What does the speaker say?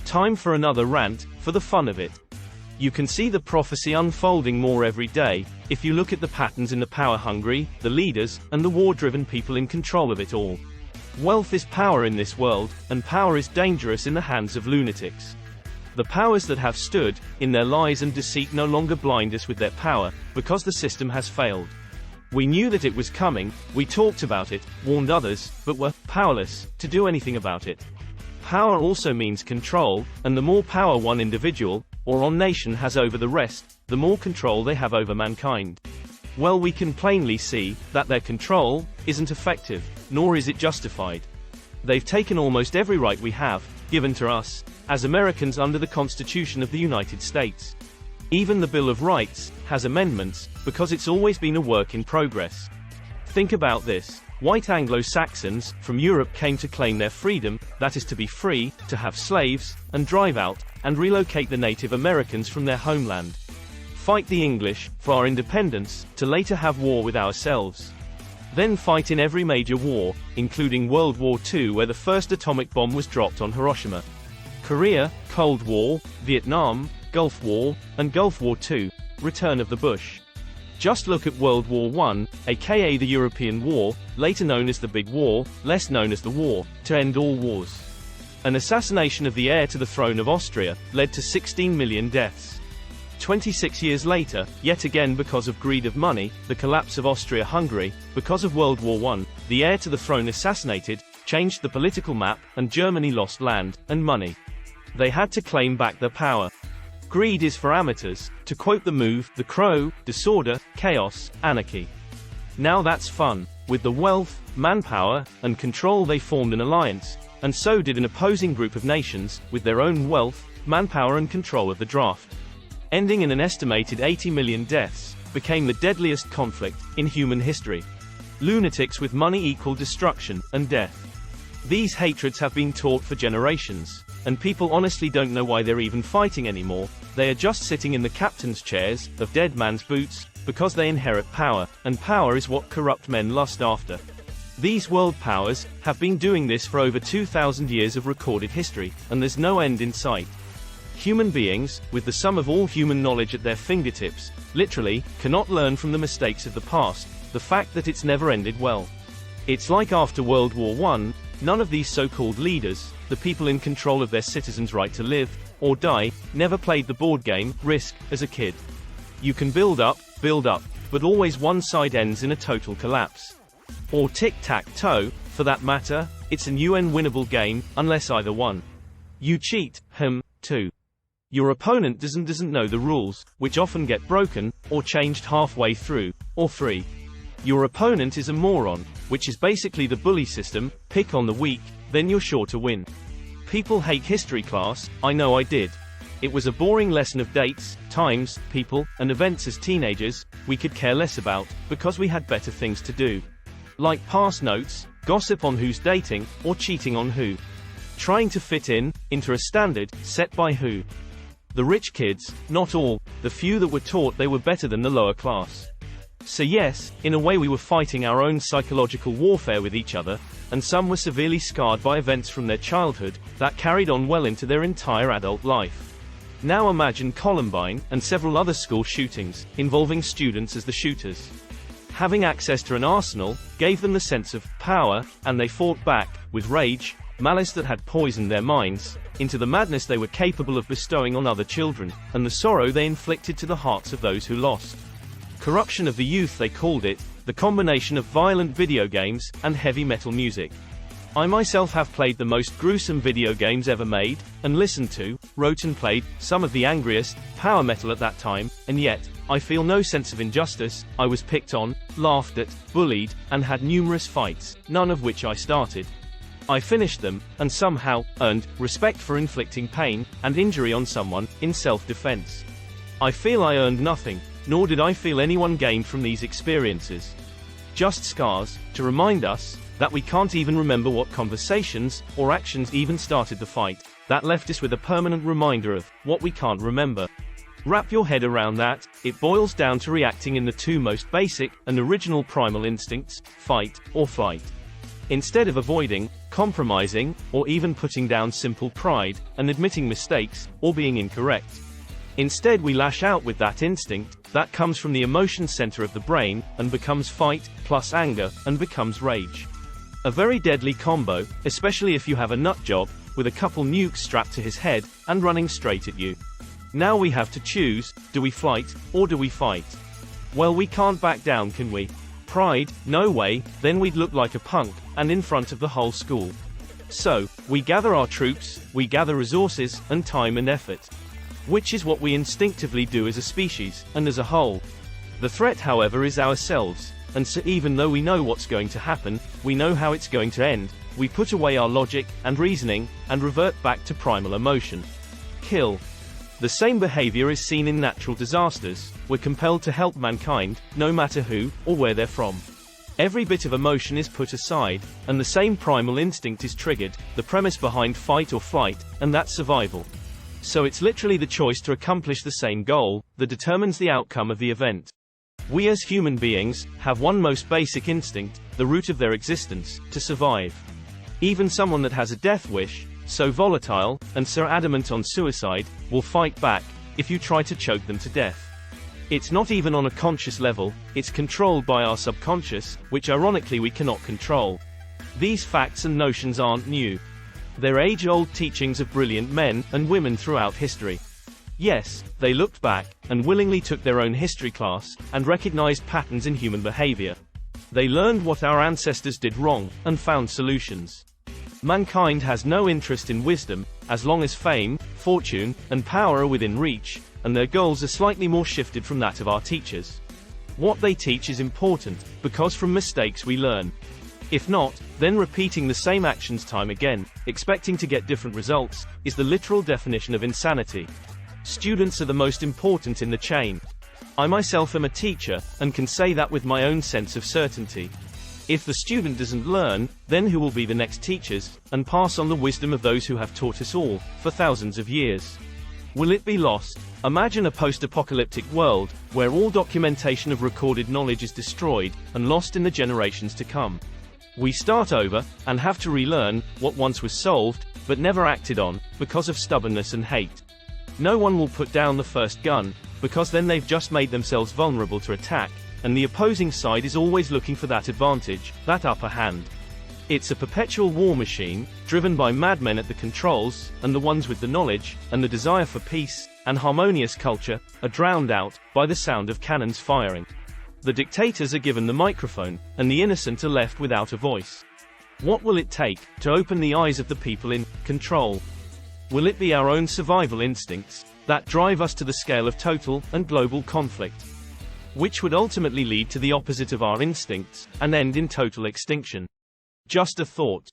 Time for another rant, for the fun of it. You can see the prophecy unfolding more every day, if you look at the patterns in the power-hungry, the leaders, and the war-driven people in control of it all. Wealth is power in this world, and power is dangerous in the hands of lunatics. The powers that have stood, in their lies and deceit no longer blind us with their power, because the system has failed. We knew that it was coming, we talked about it, warned others, but were powerless to do anything about it. Power also means control, and the more power one individual, or nation has over the rest, the more control they have over mankind. Well, we can plainly see that their control isn't effective, nor is it justified. They've taken almost every right we have, given to us, as Americans under the Constitution of the United States. Even the Bill of Rights has amendments, because it's always been a work in progress. Think about this. White Anglo-Saxons from Europe came to claim their freedom, that is to be free, to have slaves, and drive out, and relocate the Native Americans from their homeland. Fight the English, for our independence, to later have war with ourselves. Then fight in every major war, including World War II where the first atomic bomb was dropped on Hiroshima. Korea, Cold War, Vietnam, Gulf War, and Gulf War II, return of the Bush. Just look at World War I, aka the European War, later known as the Big War, less known as the War, to end all wars. An assassination of the heir to the throne of Austria led to 16 million deaths. 26 years later, yet again because of greed of money, the collapse of Austria-Hungary, because of World War I, the heir to the throne assassinated, changed the political map, and Germany lost land and money. They had to claim back their power. Greed is for amateurs, to quote the move, The Crow, disorder, chaos, anarchy. Now that's fun. With the wealth, manpower, and control they formed an alliance, and so did an opposing group of nations, with their own wealth, manpower and control of the draft. Ending in an estimated 80 million deaths, became the deadliest conflict in human history. Lunatics with money equal destruction and death. These hatreds have been taught for generations, and people honestly don't know why they're even fighting anymore. They are just sitting in the captain's chairs of dead man's boots, because they inherit power, and power is what corrupt men lust after. These world powers have been doing this for over 2,000 years of recorded history, and there's no end in sight. Human beings, with the sum of all human knowledge at their fingertips, literally, cannot learn from the mistakes of the past, the fact that it's never ended well. It's like after World War I, none of these so-called leaders, the people in control of their citizens' right to live, or die, never played the board game, Risk, as a kid. You can build up, but always one side ends in a total collapse. Or tic-tac-toe, for that matter, it's an UN-winnable game, unless either one. You cheat, too. Your opponent doesn't know the rules, which often get broken, or changed halfway through, or free. Your opponent is a moron, which is basically the bully system, pick on the weak, then you're sure to win. People hate history class, I know I did. It was a boring lesson of dates, times, people, and events as teenagers, we could care less about, because we had better things to do. Like pass notes, gossip on who's dating, or cheating on who. Trying to fit into a standard, set by who. The rich kids, not all, the few that were taught they were better than the lower class. So yes, in a way we were fighting our own psychological warfare with each other, and some were severely scarred by events from their childhood, that carried on well into their entire adult life. Now imagine Columbine, and several other school shootings, involving students as the shooters. Having access to an arsenal, gave them the sense of power, and they fought back, with rage, malice that had poisoned their minds, into the madness they were capable of bestowing on other children, and the sorrow they inflicted to the hearts of those who lost. Corruption of the youth they called it, the combination of violent video games, and heavy metal music. I myself have played the most gruesome video games ever made, and listened to, wrote and played, some of the angriest, power metal at that time, and yet, I feel no sense of injustice. I was picked on, laughed at, bullied, and had numerous fights, none of which I started. I finished them, and somehow, earned, respect for inflicting pain, and injury on someone, in self-defense. I feel I earned nothing, nor did I feel anyone gained from these experiences. Just scars, to remind us, that we can't even remember what conversations, or actions even started the fight, that left us with a permanent reminder of, what we can't remember. Wrap your head around that, it boils down to reacting in the two most basic, and original primal instincts, fight, or flight. Instead of avoiding, compromising, or even putting down simple pride, and admitting mistakes, or being incorrect. Instead we lash out with that instinct, that comes from the emotion center of the brain, and becomes fight, plus anger, and becomes rage. A very deadly combo, especially if you have a nut job, with a couple nukes strapped to his head, and running straight at you. Now we have to choose, do we flight, or do we fight? Well, we can't back down, can we? Pride? No way, then we'd look like a punk, and in front of the whole school. So, we gather our troops, we gather resources, and time and effort. Which is what we instinctively do as a species, and as a whole. The threat, however, is ourselves, and so even though we know what's going to happen, we know how it's going to end, we put away our logic, and reasoning, and revert back to primal emotion. Kill. The same behavior is seen in natural disasters. We're compelled to help mankind, no matter who, or where they're from. Every bit of emotion is put aside, and the same primal instinct is triggered, the premise behind fight or flight, and that's survival. So it's literally the choice to accomplish the same goal, that determines the outcome of the event. We as human beings, have one most basic instinct, the root of their existence, to survive. Even someone that has a death wish, so volatile, and so adamant on suicide, will fight back, if you try to choke them to death. It's not even on a conscious level, it's controlled by our subconscious, which ironically we cannot control. These facts and notions aren't new. They're age-old teachings of brilliant men and women throughout history. Yes, they looked back, and willingly took their own history class, and recognized patterns in human behavior. They learned what our ancestors did wrong, and found solutions. Mankind has no interest in wisdom, as long as fame, fortune, and power are within reach, and their goals are slightly more shifted from that of our teachers. What they teach is important, because from mistakes we learn. If not, then repeating the same actions time again, expecting to get different results, is the literal definition of insanity. Students are the most important in the chain. I myself am a teacher, and can say that with my own sense of certainty. If the student doesn't learn, then who will be the next teachers, and pass on the wisdom of those who have taught us all, for thousands of years? Will it be lost? Imagine a post-apocalyptic world, where all documentation of recorded knowledge is destroyed, and lost in the generations to come. We start over, and have to relearn, what once was solved, but never acted on, because of stubbornness and hate. No one will put down the first gun, because then they've just made themselves vulnerable to attack, and the opposing side is always looking for that advantage, that upper hand. It's a perpetual war machine, driven by madmen at the controls, and the ones with the knowledge, and the desire for peace, and harmonious culture, are drowned out, by the sound of cannons firing. The dictators are given the microphone, and the innocent are left without a voice. What will it take, to open the eyes of the people in control? Will it be our own survival instincts, that drive us to the scale of total, and global conflict? Which would ultimately lead to the opposite of our instincts, and end in total extinction. Just a thought.